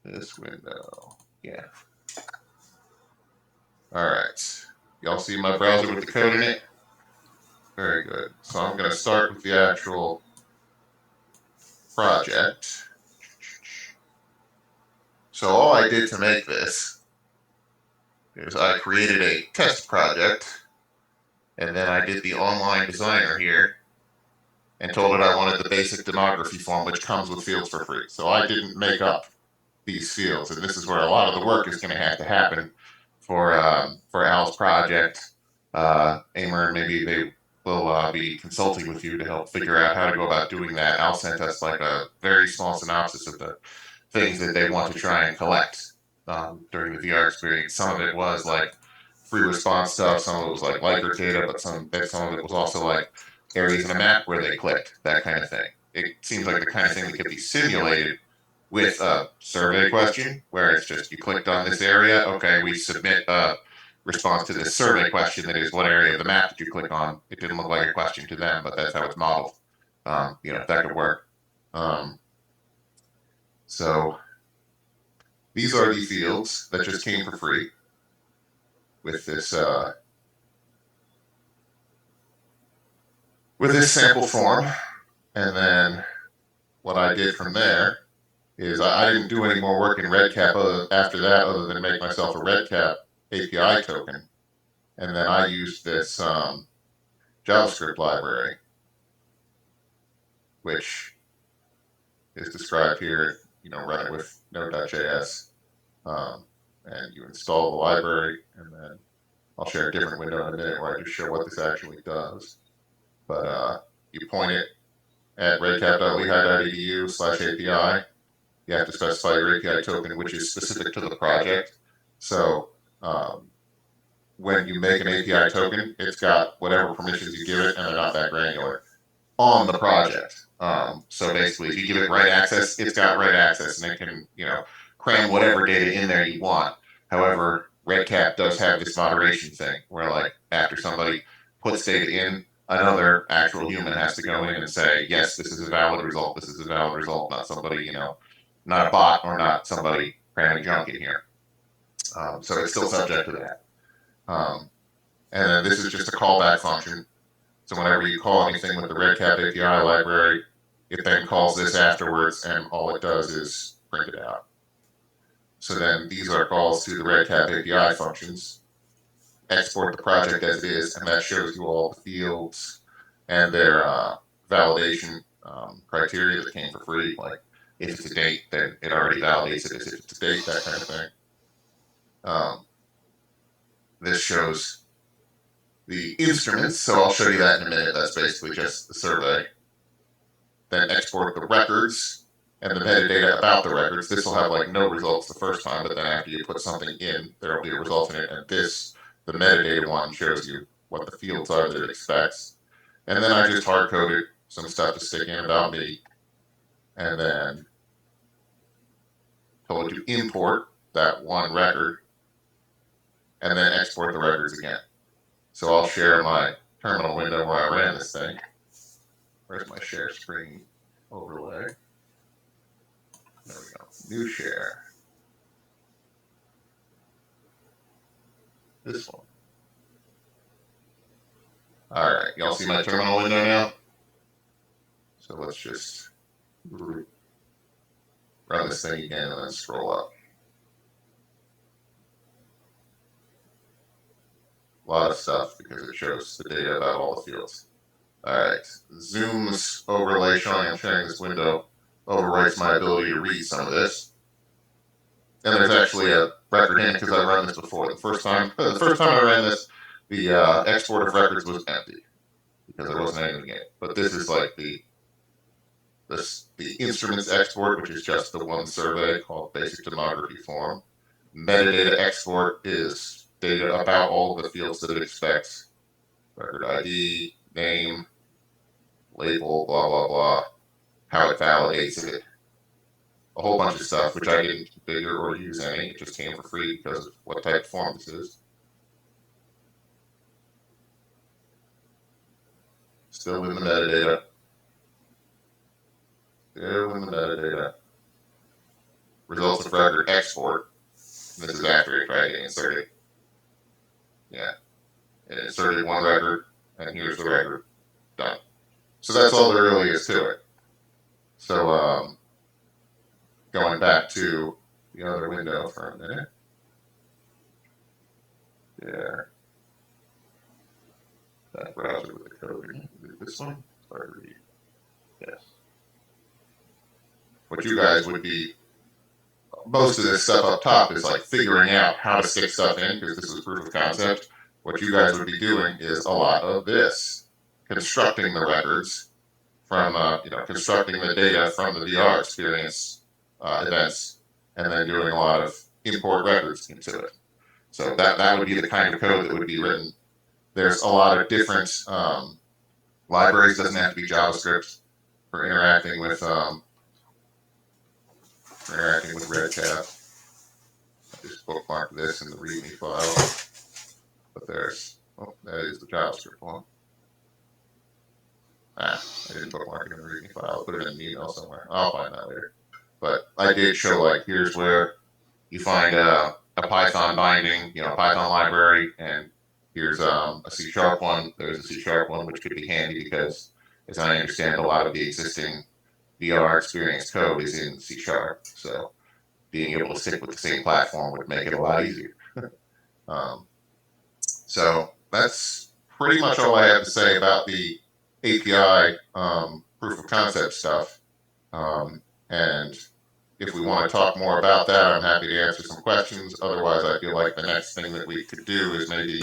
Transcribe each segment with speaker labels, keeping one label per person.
Speaker 1: This window. Yeah. All right. Y'all see my browser with the code in it? Very good. So I'm going to start with the actual project. So all I did to make this is I created a test project, and then I did the online designer here and told it I wanted the basic demography form, which comes with fields for free. So I didn't make up these fields, and this is where a lot of the work is going to have to happen for Al's project. Amer, maybe they will be consulting with you to help figure out how to go about doing that. Al sent us like a very small synopsis of the things that they want to try and collect during the VR experience. Some of it was like free response stuff, some of it was like Likert data, but some of it was also like areas in a map where they clicked, that kind of thing. It seems like the kind of thing that could be simulated with a survey question, where it's just you clicked on this area, okay, we submit a response to this survey question that is what area of the map did you click on. It didn't look like a question to them, but that's how it's modeled. That could work. So these are the fields that just came for free with this sample form. And then what I did from there is I didn't do any more work in RedCap after that other than make myself a RedCap API token. And then I used this JavaScript library, which is described here. Run it with Node.js. And you install the library, and then I'll share a different window in a minute where I just show what this actually does. But you point it at redcap.lehigh.edu/API. You have to specify your API token, which is specific to the project. So when you make an API token, it's got whatever permissions you give it, and they're not that granular on the project. So basically, if you give it write access, it's got write access, and it can cram whatever data in there you want. However, RedCap does have this moderation thing where, like, after somebody puts data in, another actual human has to go in and say, yes, this is a valid result, this is a valid result, not somebody, not a bot or not somebody cramming junk in here. So it's still subject to that. And then this is just a callback function. So whenever you call anything with the RedCap API library, it then calls this afterwards, and all it does is print it out. So then these are calls to the RedCap API functions. Export the project as it is, and that shows you all the fields and their validation criteria that came for free. Like if it's a date, then it already validates it as if it's a date, that kind of thing. This shows the instruments, so I'll show you that in a minute. That's basically just the survey. Then export the records and the metadata about the records. This will have like no results the first time, but then after you put something in, there will be a result in it. And this, the metadata one, shows you what the fields are that it expects. And then I just hard coded some stuff to stick in about me, and then told it to import that one record and then export the records again. So I'll share my terminal window where I ran this thing. Where's my share screen overlay? There we go. New share. This one. All right. Y'all see my terminal window now? So let's just run this thing again and then scroll up. A lot of stuff because it shows the data about all the fields. All right. Zoom's overlay showing I'm sharing this window overwrites my ability to read some of this. And there's actually a record in it because I run this before. The first time I ran this, the export of records was empty because there wasn't anything in it. But this is like the instruments export, which is just the one survey called basic demography form. Metadata export is data about all the fields that it expects. Record ID, name, label, blah, blah, blah. How it validates it. A whole bunch of stuff, which I didn't configure or use any. It just came for free because of what type of form this is. Still in the metadata. Still in the metadata. results of record export. And this is after it, right? It inserted, yeah, it inserted one record, and here's the record done. So that's all there really is to it. So going back to the other window for a minute. There, that browser with the code. This one? Sorry, yes. What you guys would be, most of this stuff up top is like figuring out how to stick stuff in because this is proof of concept. What you guys would be doing is a lot of this, constructing the records from, constructing the data from the VR experience events, and then doing a lot of import records into it. So that would be the kind of code that would be written. There's a lot of different libraries. Doesn't have to be JavaScript for interacting with RedCap. I just bookmarked this in the README file, but that is the JavaScript one. I didn't bookmark it in the README file. I'll put it in an email somewhere. I'll find that later. But I did show like here's where you find a Python binding, Python library, and here's a C# one. There's a C# one, which could be handy because, as I understand, a lot of the existing VR experience code is in C#. So being able to stick with the same platform would make it a lot easier. So that's pretty much all I have to say about the API proof of concept stuff. And if we want to talk more about that, I'm happy to answer some questions. Otherwise, I feel like the next thing that we could do is maybe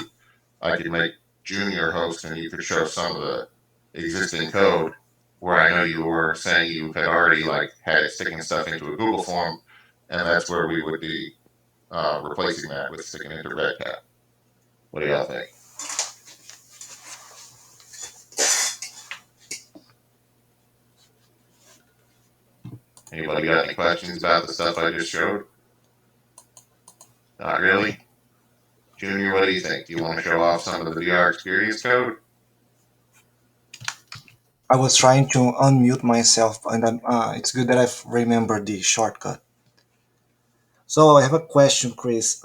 Speaker 1: I could make Junior host and you could show some of the existing code where I know you were saying you had already like had it sticking stuff into a Google form, and that's where we would be replacing that with sticking into RedCap. What do y'all think? Anybody got any questions about the stuff I just showed? Not really? Junior, what do you think? Do you want to show off some of the VR experience code?
Speaker 2: I was trying to unmute myself, and it's good that I've remembered the shortcut. So I have a question, Chris.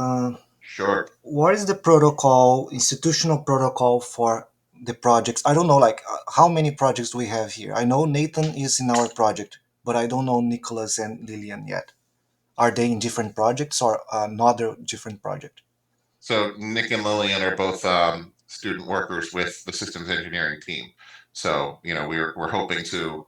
Speaker 1: Sure.
Speaker 2: What is the protocol, institutional protocol for the projects? I don't know, like how many projects we have here. I know Nathan is in our project, but I don't know Nicholas and Lillian yet. Are they in different projects or another different project?
Speaker 1: So Nick and Lillian are both student workers with the systems engineering team. So we're hoping to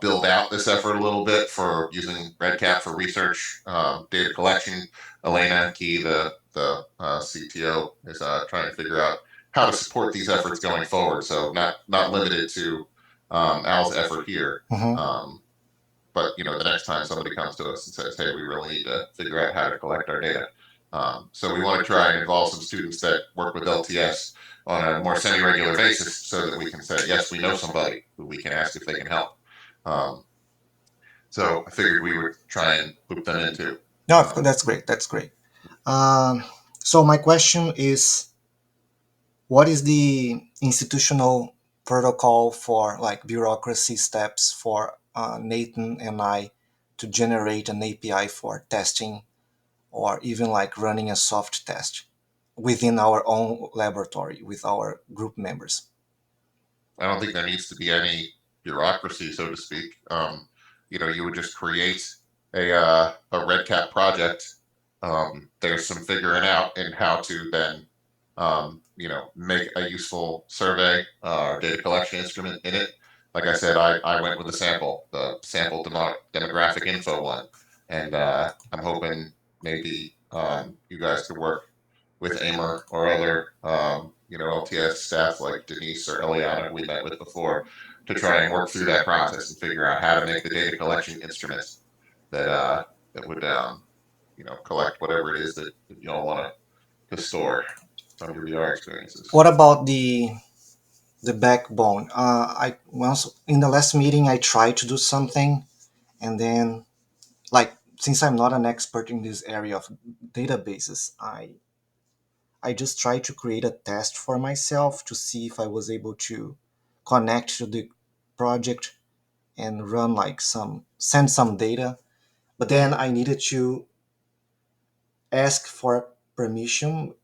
Speaker 1: build out this effort a little bit for using RedCap for research, data collection. Elena Key, the CTO, is trying to figure out how to support these efforts going forward. So not limited to Al's effort here.
Speaker 2: Mhm.
Speaker 1: But the next time somebody comes to us and says, "Hey, we really need to figure out how to collect our data," so we want to try and involve some students that work with LTS on a more semi-regular basis, so that we can say, "Yes, we know somebody who we can ask if they can help." Um, so I figured we would try and loop them into.
Speaker 2: No, that's great. That's great. Um, so my question is, what is the institutional protocol for like bureaucracy steps for Nathan and I to generate an API for testing or even like running a soft test within our own laboratory with our group members?
Speaker 1: I don't think there needs to be any bureaucracy, so to speak. You would just create a RedCap project. There's some figuring out in how to then, make a useful survey or data collection instrument in it. Like I said, I went with the sample demographic info one, and I'm hoping maybe you guys could work with Amer or other, LTS staff like Denise or Eliana we met with before to try and work through that process and figure out how to make the data collection instrument that would collect whatever it is that you all want to store from your VR experiences.
Speaker 2: What about the backbone? I once in the last meeting I tried to do something, and then like since I'm not an expert in this area of databases, I just tried to create a test for myself to see if I was able to connect to the project and run like some send some data. But then I needed to ask for permission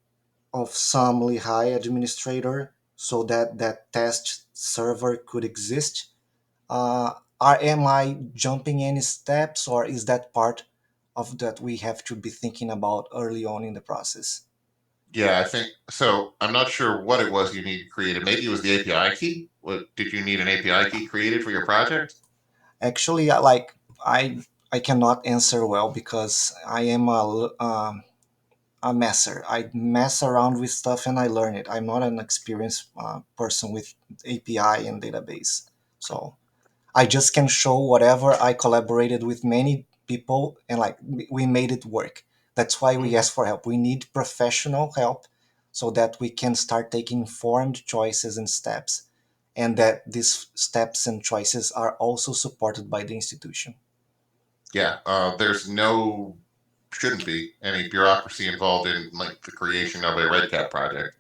Speaker 2: of some Lehigh administrator so that that test server could exist. Am I jumping any steps, or is that part of that we have to be thinking about early on in the process?
Speaker 1: Yeah, I think so. I'm not sure what it was you needed created. Maybe it was the API key. What did you need an API key created for your project?
Speaker 2: Actually, I cannot answer well because I am a messer. I mess around with stuff and I learn it. I'm not an experienced person with API and database, so I just can show whatever I collaborated with many people and like we made it work. That's why we
Speaker 1: Mhm.
Speaker 2: ask for help. We need professional help so that we can start taking informed choices and steps, and that these steps and choices are also supported by the institution.
Speaker 1: Yeah, there's no shouldn't be any bureaucracy involved in like the creation of a RedCap project.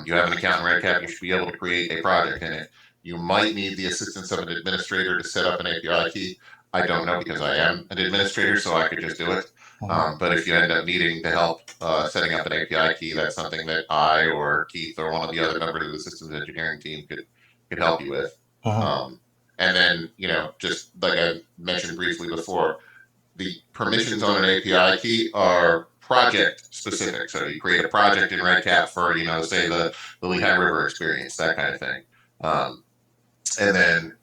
Speaker 1: You have an account in RedCap, you should be able to create a project in it. You might need the assistance of an administrator to set up an API key. I don't know because I am an administrator, so I could just do it. But if you end up needing the help setting up an API key, that's something that I or Keith or one of the other members of the systems engineering team could help you with.
Speaker 2: Mhm.
Speaker 1: Um, and then, just like I mentioned briefly before, the permissions on an API key are project specific. So you create a project in RedCap for, say the Lehigh River experience, that kind of thing. Um, and then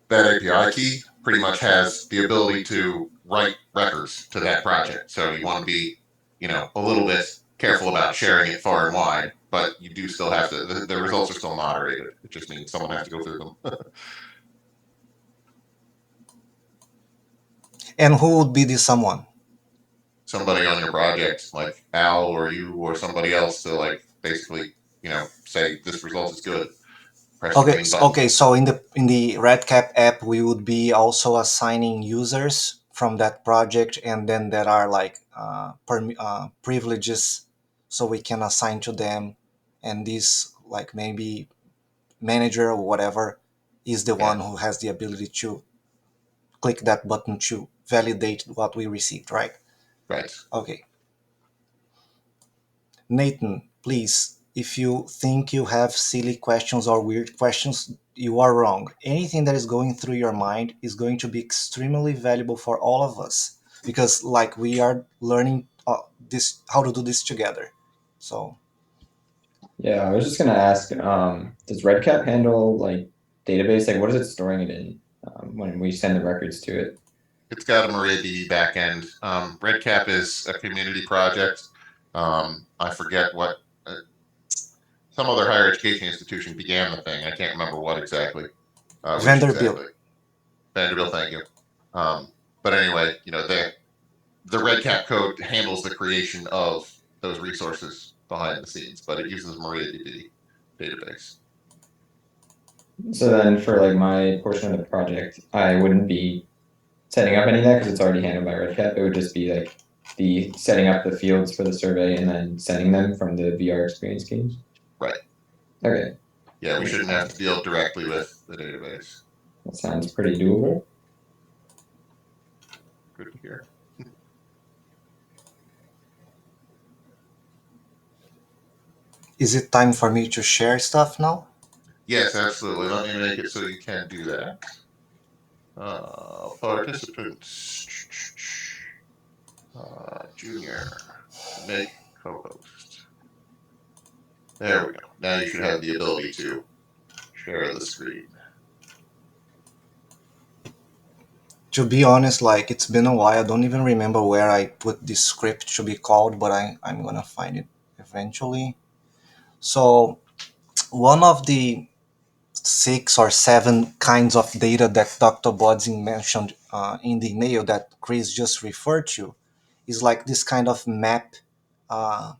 Speaker 1: that API key pretty much has the ability to write records to that project. So you want to be, a little bit careful about sharing it far and wide, but you do still have to, the results are still moderated. It just means someone has to go through them.
Speaker 2: And who would be the someone?
Speaker 1: Somebody on your project, like Al or you or somebody else, to like basically, say this result is good. Press the
Speaker 2: Okay,
Speaker 1: green button.
Speaker 2: okay. So in the RedCap app, we would be also assigning users from that project, and then there are like privileges, so we can assign to them, and this like maybe manager or whatever is the
Speaker 1: Yeah,
Speaker 2: one who has the ability to click that button to validate what we received, right?
Speaker 1: right.
Speaker 2: Okay. Nathan, please, if you think you have silly questions or weird questions, you are wrong. Anything that is going through your mind is going to be extremely valuable for all of us because, like, we are learning this how to do this together. So,
Speaker 3: Yeah, I was just gonna ask, does RedCap handle like database? Like, what is it storing it in when we send the records to it?
Speaker 1: It's got a MariaDB backend. RedCap is a community project. I forget what some other higher education institution began the thing. I can't remember what exactly, which
Speaker 2: Vanderbilt.
Speaker 1: exactly. Vanderbilt, thank you. Um, but anyway, the RedCap code handles the creation of those resources behind the scenes, but it uses MariaDB database.
Speaker 3: So then for like my portion of the project, I wouldn't be setting up any of that because it's already handled by RedCap. It would just be like the setting up the fields for the survey and then sending them from the VR experience games.
Speaker 1: Right.
Speaker 3: Okay,
Speaker 1: Yeah, we shouldn't have to deal directly with the database.
Speaker 3: that sounds pretty doable.
Speaker 1: Good to hear.
Speaker 2: Is it time for me to share stuff now?
Speaker 1: Yes, absolutely. Let me make it so you can do that. Participants. Junior. Make co-host. There we go. Now you should have the ability to share the screen.
Speaker 2: To be honest, like it's been a while. I don't even remember where I put this script to be called, but I'm gonna find it eventually. So one of the six or seven kinds of data that Dr. Bodzin mentioned in the email that Chris just referred to is like this kind of map uh,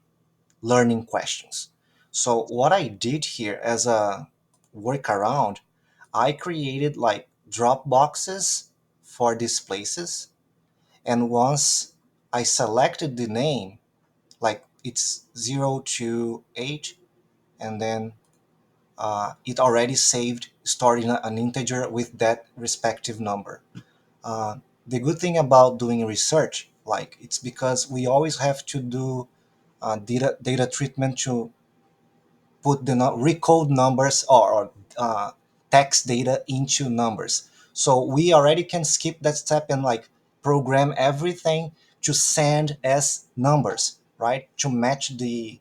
Speaker 2: learning questions. So what I did here as a workaround, I created like drop boxes for these places, and once I selected the name, like it's 0 to 8, and then it already saved stored in an integer with that respective number. the good thing about doing research, like it's because we always have to do data treatment to put the recode numbers or text data into numbers. So we already can skip that step and like program everything to send as numbers, right? To match the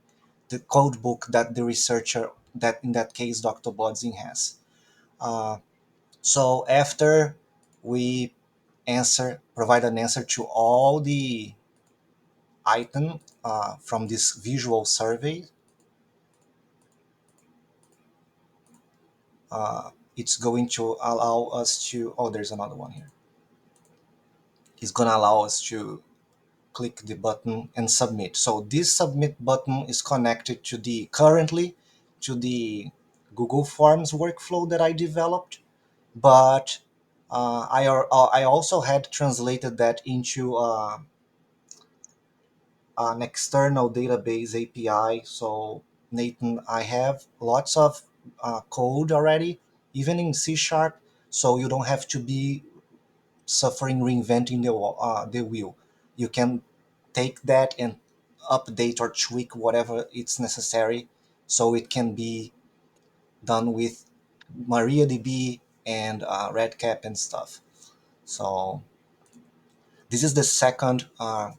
Speaker 2: code book that the researcher, that in that case Dr. Bodzin has. Uh, so after we provide an answer to all the item from this visual survey, it's going to allow us to, oh, there's another one here. It's going to allow us to click the button and submit. So this submit button is connected to the currently to the Google Forms workflow that I developed, but I also had translated that into an external database API. So Nathan, I have lots of code already, even in C Sharp, so you don't have to be suffering reinventing the wheel. You can take that and update or tweak whatever it's necessary, so it can be done with MariaDB and RedCap and stuff. So this is the second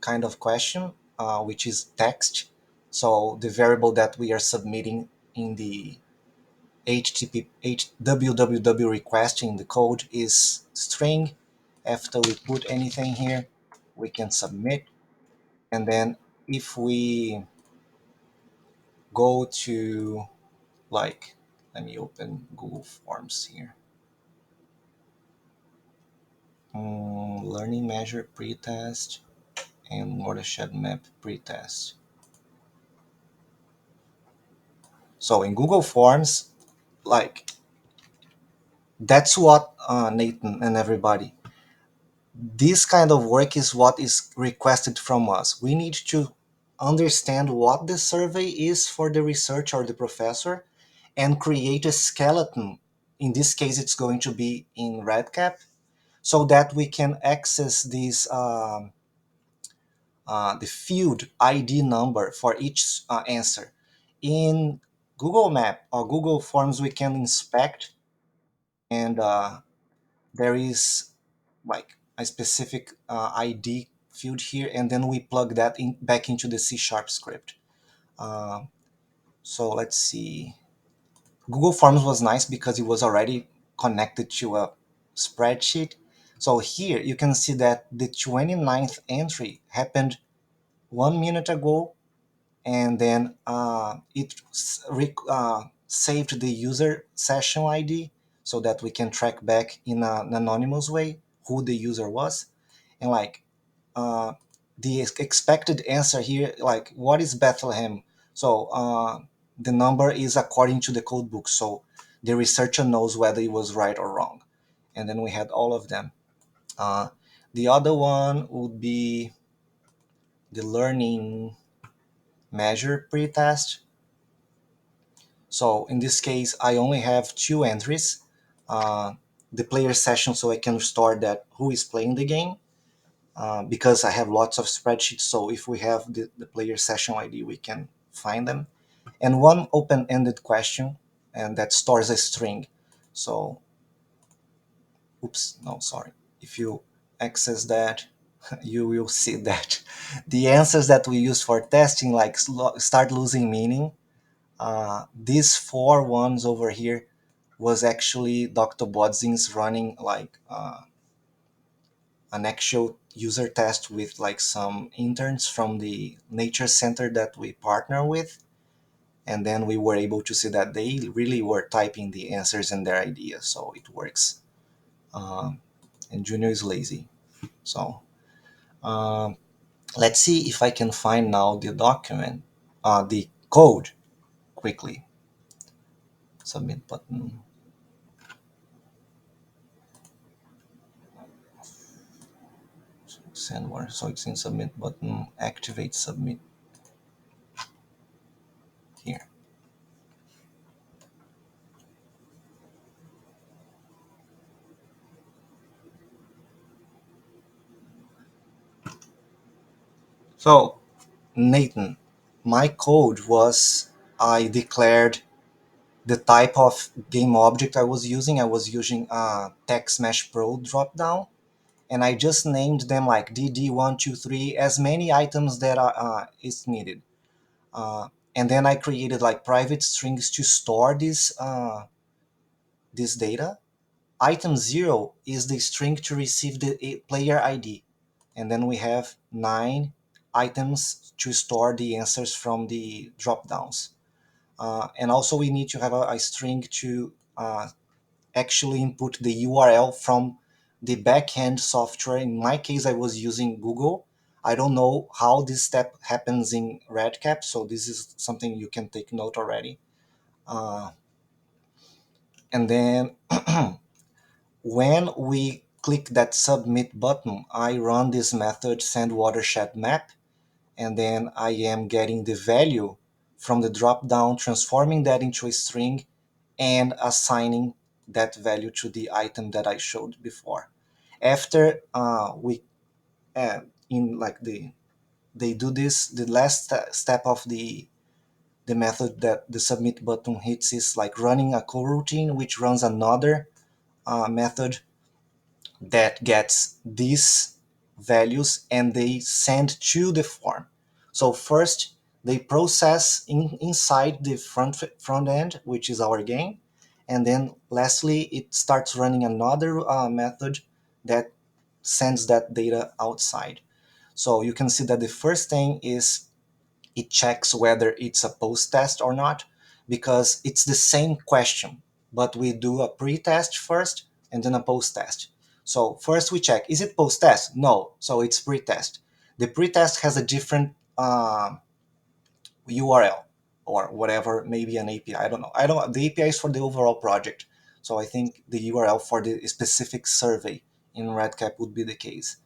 Speaker 2: kind of question, which is text. So the variable that we are submitting in the www request in the code is string. After we put anything here, we can submit. And then if we go to, like, let me open Google Forms here. Learning measure pretest and watershed map pretest. So in Google Forms, like, that's what Nathan and everybody, this kind of work is what is requested from us. We need to understand what the survey is for the researcher or the professor and create a skeleton. In this case, it's going to be in RedCap, so that we can access these the field ID number for each answer. In Google Map or Google Forms, we can inspect, and there is like a specific ID field here, and then we plug that in back into the C Sharp script. Uh, so let's see. Google Forms was nice because it was already connected to a spreadsheet. So here you can see that the 29th entry happened 1 minute ago, and then it saved the user session ID so that we can track back in an anonymous way who the user was. And like uh, the expected answer here, like what is Bethlehem? So the number is according to the code book, so the researcher knows whether it was right or wrong. And then we had all of them. Uh, the other one would be the learning measure pretest. So in this case, I only have two entries. Uh, the player session, so I can store that who is playing the game, because I have lots of spreadsheets. So if we have the player session ID, we can find them. And one open-ended question, and that stores a string. So, oops, no, sorry. If you access that, you will see that the answers that we use for testing like start losing meaning. These four ones over here was actually Dr. Bodzin's running like an actual user test with like some interns from the nature center that we partner with, and then we were able to see that they really were typing the answers and their ideas, so it works. um, and Junior is lazy, so um, let's see if I can find now the document, the code quickly. Submit button. Send where, so it's in submit button, activate submit here. So, Nathan, my code was I declared the type of game object I was using. I was using Text Mesh Pro dropdown, and I just named them like DD123, as many items that are is needed. And then I created like private strings to store this data. Item 0 is the string to receive the player ID. And then we have 9 items to store the answers from the drop downs. And also we need to have a string to actually input the URL from the backend software. In my case, I was using Google. I don't know how this step happens in RedCap, so this is something you can take note already. Uh, and then when we click that submit button, I run this method send watershed map, and then I am getting the value from the drop down, transforming that into a string, and assigning that value to the item that I showed before. After we in like they do this, the last step of the method that the submit button hits is like running a coroutine, which runs another method that gets these values and they send to the form. So first they process inside the front end, which is our game, and then lastly it starts running another method that sends that data outside. So you can see that the first thing is it checks whether it's a post test or not, because it's the same question, but we do a pre-test first and then a post test. So first we check, is it post test? No, so it's pre-test. The pre-test has a different URL or whatever, maybe an API. I don't know. I don't. The API is for the overall project, so I think the URL for the specific survey in RedCap would be the case.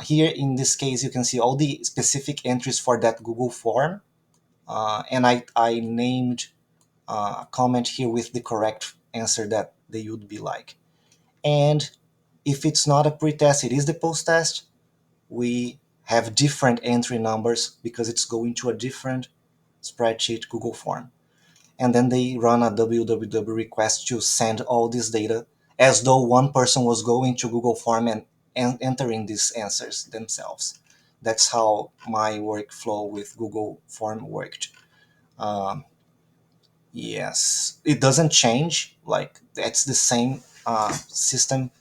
Speaker 2: Here in this case, you can see all the specific entries for that Google form, and I named a comment here with the correct answer that they would be like. And if it's not a pre-test, it is the post-test, we have different entry numbers because it's going to a different spreadsheet Google form. And then they run a www request to send all this data as though one person was going to Google form and entering these answers themselves. That's how my workflow with Google form worked. Um, yes, it doesn't change. Like it's the same system,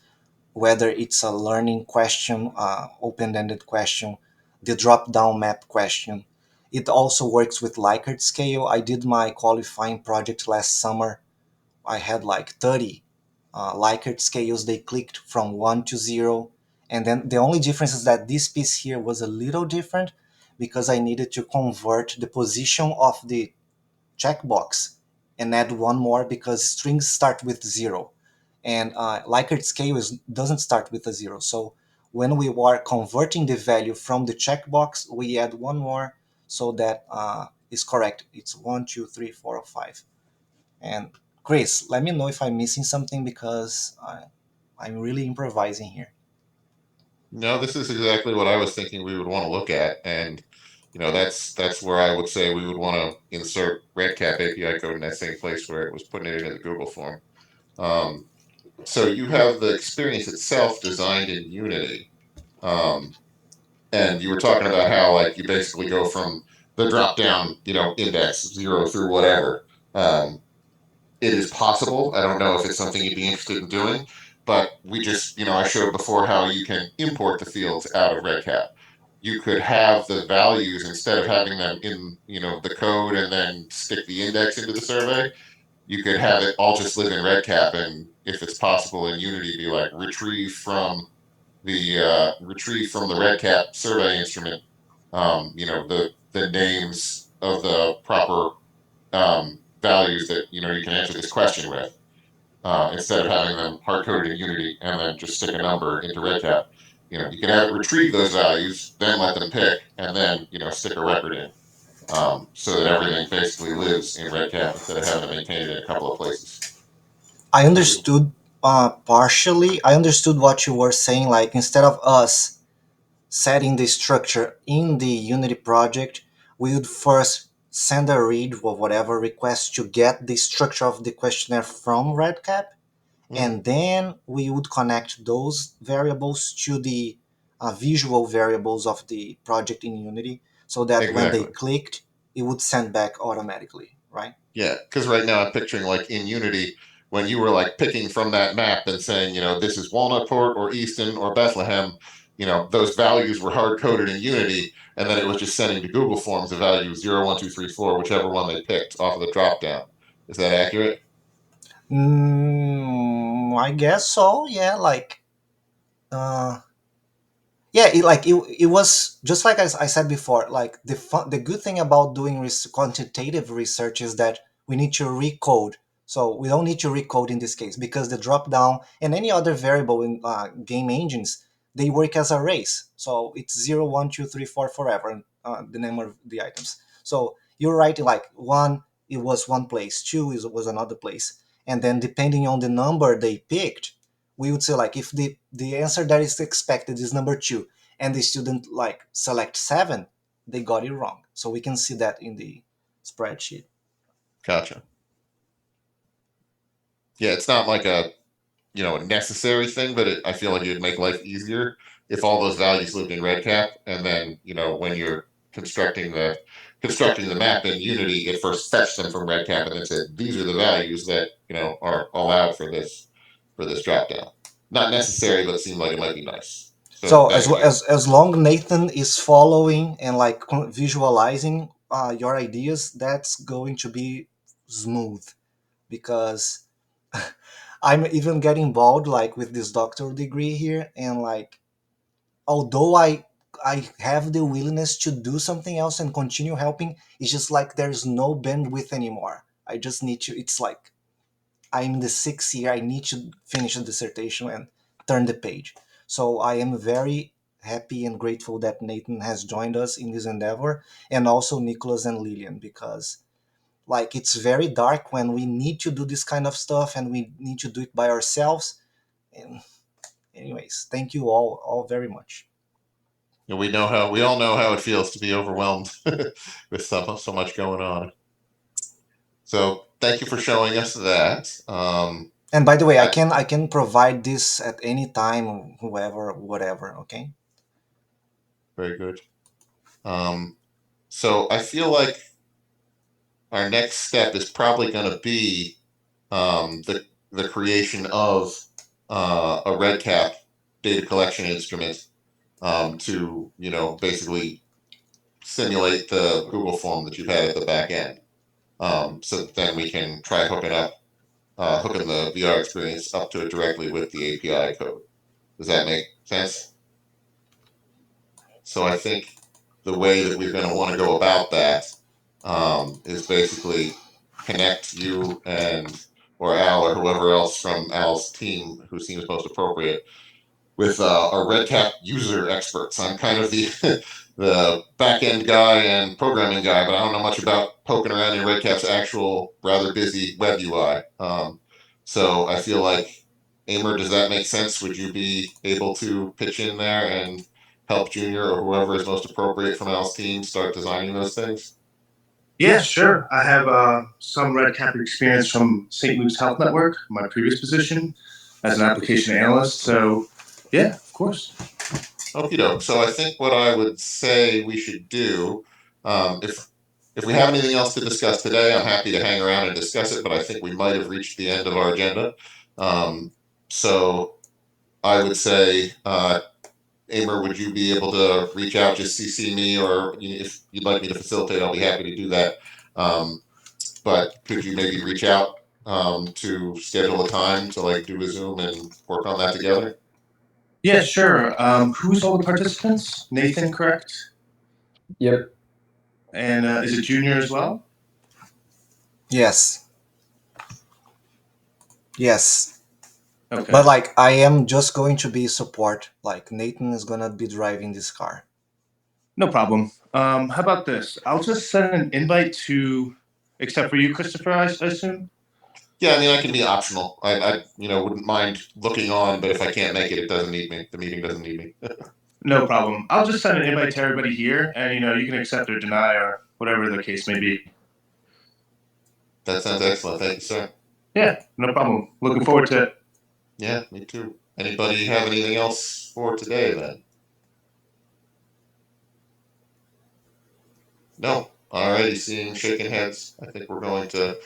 Speaker 2: whether it's a learning question, open-ended question, the drop-down map question. It also works with Likert scale. I did my qualifying project last summer. I had like 30 Likert scales. They clicked from 1 to 0. And then the only difference is that this piece here was a little different because I needed to convert the position of the checkbox and add one more because strings start with 0 and Likert scale doesn't start with a 0. So when we were converting the value from the checkbox, we add one more so that is correct. It's 1, 2, 3, 4, 5. And Chris, let me know if I'm missing something because I'm really improvising here.
Speaker 1: No, this is exactly what I was thinking we would want to look at, and that's where I would say we would want to insert RedCap API code in that same place where it was putting it into the Google form. Um, so you have the experience itself designed in Unity, um, and you were talking about how like you basically go from the drop down, index 0 through whatever. Um, it is possible. I don't know if it's something you'd be interested in doing, but we just, I showed before how you can import the fields out of RedCap. You could have the values instead of having them in, the code and then stick the index into the survey. You could have it all just live in RedCap, and if it's possible in Unity, be like retrieve from the RedCap survey instrument, the names of the proper values that you can answer this question with, instead of having them hard coded in Unity and then just stick a number into RedCap. You can have it retrieve those values, then let them pick, and then stick a record in, so that everything basically lives in RedCap instead of having to maintain it in a couple of places.
Speaker 2: I understood partially. I understood what you were saying. Like instead of us setting the structure in the Unity project, we would first send a read or whatever request to get the structure of the questionnaire from RedCap,
Speaker 1: Mhm.
Speaker 2: and then we would connect those variables to the visual variables of the project in Unity, so that when they
Speaker 1: Exactly.
Speaker 2: clicked, it would send back automatically, right?
Speaker 1: Yeah, because right now I'm picturing like in Unity when you were like picking from that map and saying, this is Walnutport or Easton or Bethlehem, those values were hard coded in Unity, and then it was just sending to Google Forms the value 0, 1, 2, 3, 4, whichever one they picked off of the drop down. Is that accurate?
Speaker 2: I guess so. Yeah, like uh, yeah, it was just like I said before. Like the good thing about doing quantitative research is that we need to recode. So we don't need to recode in this case because the drop down and any other variable in game engines, they work as arrays. So it's 0, 1, 2, 3, 4 forever, and the name of the items. So you're right. Like one, it was one place. Two is was another place, and then depending on the number they picked, we would say like if the answer that is expected is number two and the student like select seven, they got it wrong. So we can see that in the spreadsheet.
Speaker 1: Gotcha. Yeah, it's not like a necessary thing, but I feel like it would make life easier if all those values lived in RedCap, and then when you're constructing the constructing the map in Unity, it first fetched them from RedCap and then said these are the values that are allowed for this drop down. Not necessary, but seemed like it might be nice. So
Speaker 2: So
Speaker 1: thank you.
Speaker 2: as long Nathan is following and like visualizing your ideas, that's going to be smooth because I'm even getting involved like with this doctoral degree here, and like although I have the willingness to do something else and continue helping, it's just like there's no bandwidth anymore. I just need to. It's like I'm in the 6th year. I need to finish the dissertation and turn the page. So I am very happy and grateful that Nathan has joined us in this endeavor, and also Nicholas and Lillian, because like it's very dark when we need to do this kind of stuff and we need to do it by ourselves. And anyways, thank you all very much.
Speaker 1: We all know how it feels to be overwhelmed with so much going on. So thank you for showing us that.
Speaker 2: And by the way, I
Speaker 1: I,
Speaker 2: can provide this at any time, whoever, whatever. Okay.
Speaker 1: very good. Um, so I feel like our next step is probably going to be the creation of a RedCap data collection instrument to basically simulate the Google form that you've had at the back end. So that then we can try hooking the VR experience up to it directly with the API code. Does that make sense? So I think the way that we're going to want to go about that is basically connect you and or Al or whoever else from Al's team who seems most appropriate with our RedCap user experts. I'm kind of the the back end guy and programming guy, but I don't know much about poking around in RedCap's actual rather busy web UI. So I feel like, Amer, does that make sense? Would you be able to pitch in there and help Junior or whoever is most appropriate from Al's team start designing those things?
Speaker 4: Yeah, sure. I have some Red Cap experience from St. Luke's Health Network, my previous position as an application analyst. So, yeah, of course.
Speaker 1: Okie doke. So I think what I would say we should do, if we have anything else to discuss today, I'm happy to hang around and discuss it. But I think we might have reached the end of our agenda. So I would say, Amer, would you be able to reach out, just CC me, or if you'd like me to facilitate, I'll be happy to do that. But could you maybe reach out to schedule a time to like do a Zoom and work on that together?
Speaker 4: Yeah, sure. Who's all the participants? Nathan, correct?
Speaker 3: Yep.
Speaker 4: And is it Junior as well?
Speaker 2: Yes. Yes.
Speaker 4: Okay.
Speaker 2: But like I am just going to be support. Like Nathan is gonna be driving this car.
Speaker 4: No problem. How about this? I'll just send an invite to, except for you, Christopher, I assume?
Speaker 1: Yeah, I mean, I can be optional. I wouldn't mind looking on, but if I can't make it, it doesn't need me. The meeting doesn't need me.
Speaker 4: No problem. I'll just send an invite to everybody here, and you can accept or deny or whatever the case may be.
Speaker 1: That sounds excellent. Thank you, sir.
Speaker 4: Yeah, no problem. Looking forward to it.
Speaker 1: Yeah, me too. Anybody have anything else for today then? No. Alrighty, seeing shaking heads, I think we're going to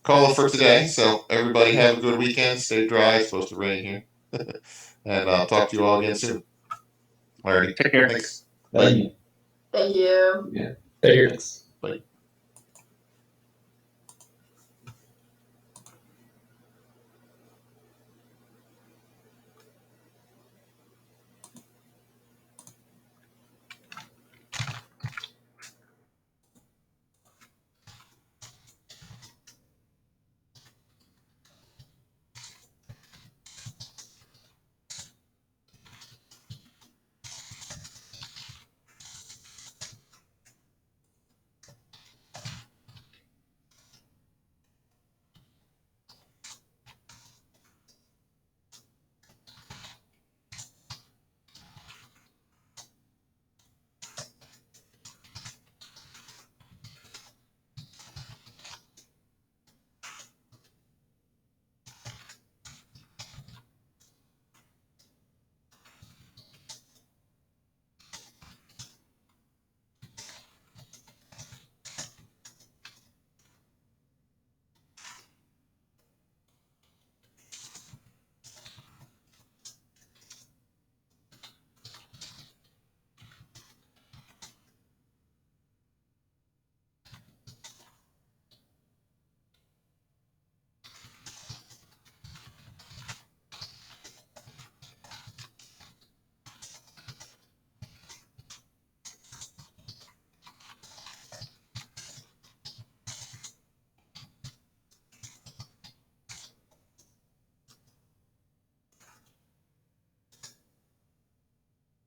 Speaker 1: call it for today. So everybody have a good weekend. Stay dry. It's supposed to rain here. And I'll talk to you all again soon. Alrighty.
Speaker 4: Take care.
Speaker 1: Thanks.
Speaker 3: Thank you.
Speaker 5: Thank you.
Speaker 3: Yeah.
Speaker 2: Thanks.
Speaker 1: Bye.